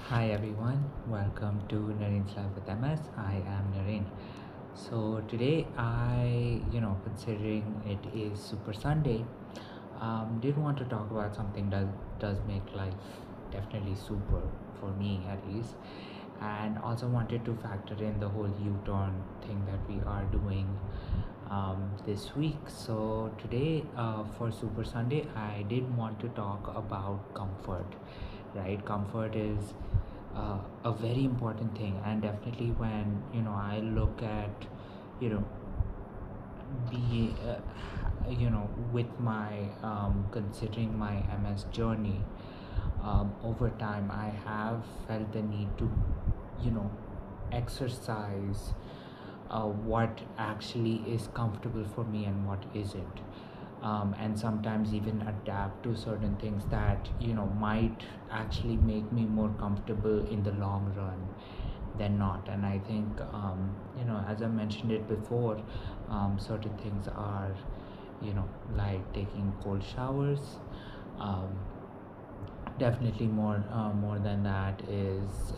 Hi everyone, welcome to Naren's Life with MS. I am Naren. So today considering it is Super Sunday, did want to talk about something that does make life definitely super for me at least, and also wanted to factor in the whole U-turn thing that we are doing this week. So today, for Super Sunday, I did want to talk about comfort. Right, comfort is a very important thing, and definitely when I look at you know be with my considering my MS journey, over time I have felt the need to you know exercise what actually is comfortable for me and what isn't, and sometimes even adapt to certain things that might actually make me more comfortable in the long run than not. And I think as I mentioned it before, certain things are like taking cold showers. um, Definitely more than that is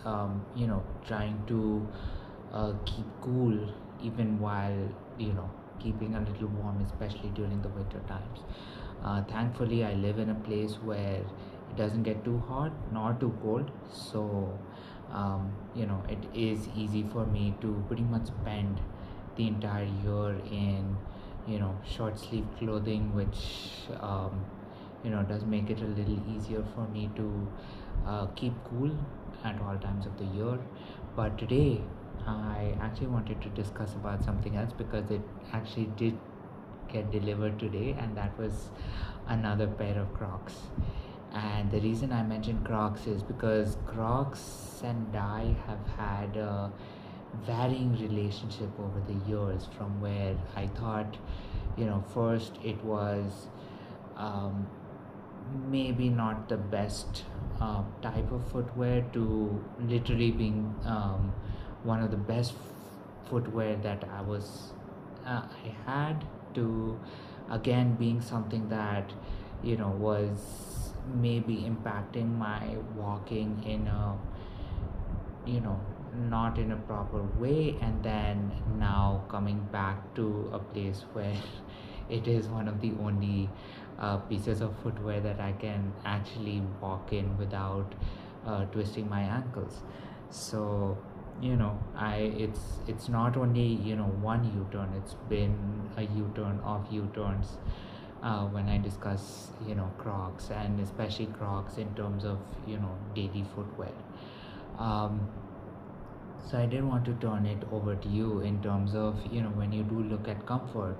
trying to keep cool even while keeping a little warm, especially during the winter times. Thankfully I live in a place where it doesn't get too hot nor too cold, so it is easy for me to pretty much spend the entire year in short sleeve clothing, which does make it a little easier for me to keep cool at all times of the year. But today I actually wanted to discuss about something else because it actually did get delivered today, and that was another pair of Crocs. And the reason I mentioned Crocs is because Crocs and I have had a varying relationship over the years, from where I thought first it was um, maybe not the best type of footwear, to literally being one of the best footwear that I had, to again being something that was maybe impacting my walking in a not in a proper way, and then now coming back to a place where it is one of the only pieces of footwear that I can actually walk in without twisting my ankles. So I it's not only one U-turn, it's been a U-turn of U-turns when I discuss Crocs, and especially Crocs in terms of daily footwear. um, so I did want to turn it over to you in terms of when you do look at comfort,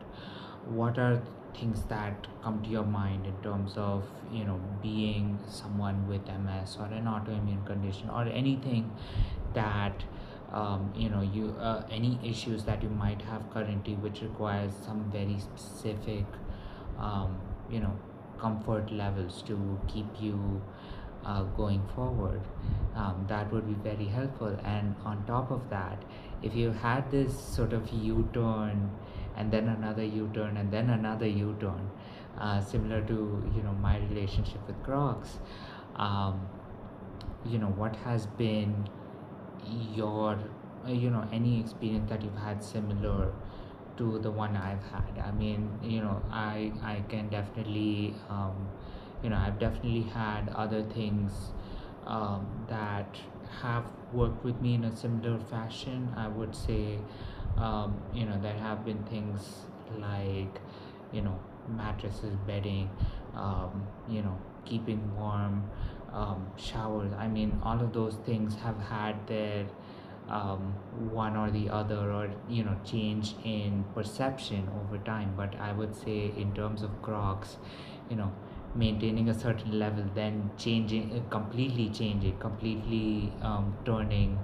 what are things that come to your mind in terms of being someone with MS or an autoimmune condition, or anything that you any issues that you might have currently, which requires some very specific um, you know comfort levels to keep you going forward. That would be very helpful. And on top of that, if you had this sort of U-turn and then another U-turn and then another U-turn, similar to my relationship with Crocs, um, what has been your any experience that you've had similar to the one I've had? I mean, I can definitely I've definitely had other things that have worked with me in a similar fashion. I would say there have been things like mattresses, bedding, keeping warm, showers. I mean, all of those things have had their one or the other, or change in perception over time. But I would say in terms of Crocs, you know maintaining a certain level, then completely turning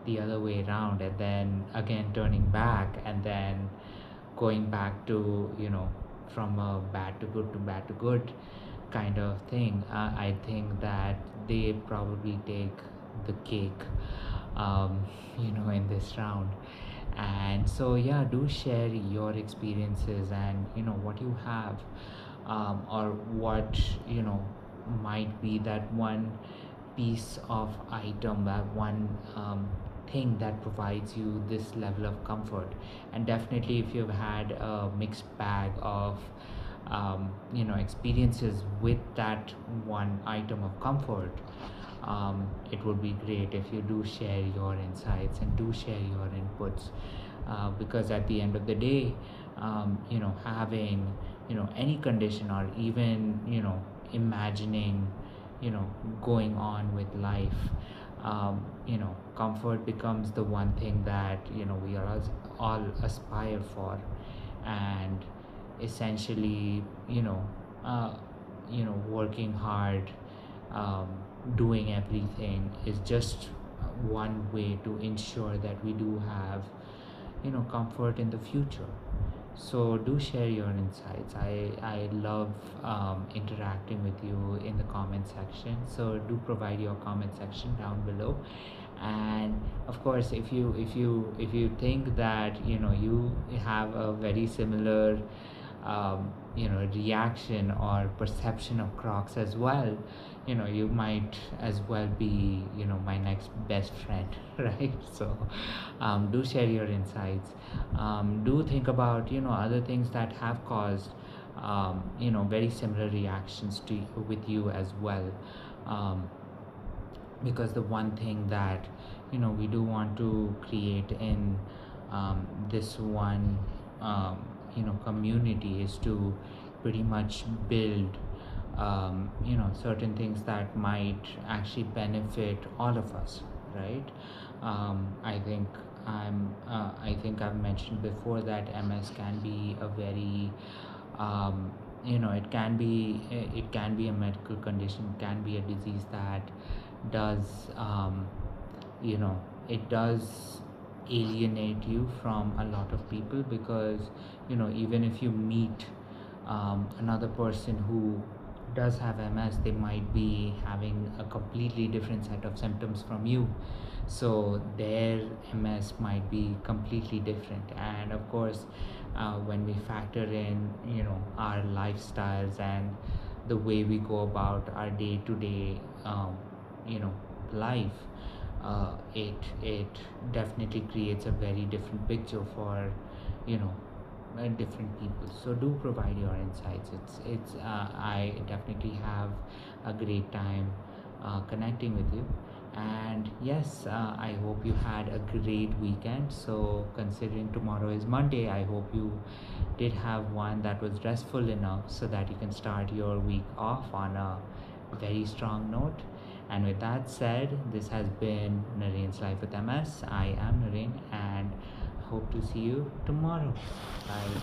the other way around, and then again turning back, and then going back to from a bad to good to bad to good kind of thing. I think that they probably take the cake in this round. And so yeah, do share your experiences and what you have, or what might be that one piece of item, that one thing that provides you this level of comfort. And definitely, if you've had a mixed bag of experiences with that one item of comfort, it would be great if you do share your insights and do share your inputs, because at the end of the day, having any condition, or even imagining going on with life, comfort becomes the one thing that we are all aspire for. And essentially, working hard, um, doing everything is just one way to ensure that we do have comfort in the future. So do share your insights. I love interacting with you in the comment section, so do provide your comment section down below. And of course, if you think that you have a very similar reaction or perception of Crocs as well, you might as well be my next best friend. Right? So do share your insights. Do think about other things that have caused very similar reactions to with you as well. um, because the one thing that we do want to create in this one community is to pretty much build certain things that might actually benefit all of us, right? I think I've mentioned before that MS can be a very it can be a medical condition, can be a disease that does you know it does alienate you from a lot of people, because even if you meet another person who does have MS, they might be having a completely different set of symptoms from you. So their MS might be completely different. And of course, when we factor in our lifestyles and the way we go about our day-to-day you know life, it definitely creates a very different picture for you know different people. So do provide your insights. It's I definitely have a great time connecting with you. And yes, I hope you had a great weekend. So considering tomorrow is Monday, I hope you did have one that was restful enough so that you can start your week off on a very strong note. And with that said, this has been Naren's Life with MS. I am Naren, and hope to see you tomorrow. Bye.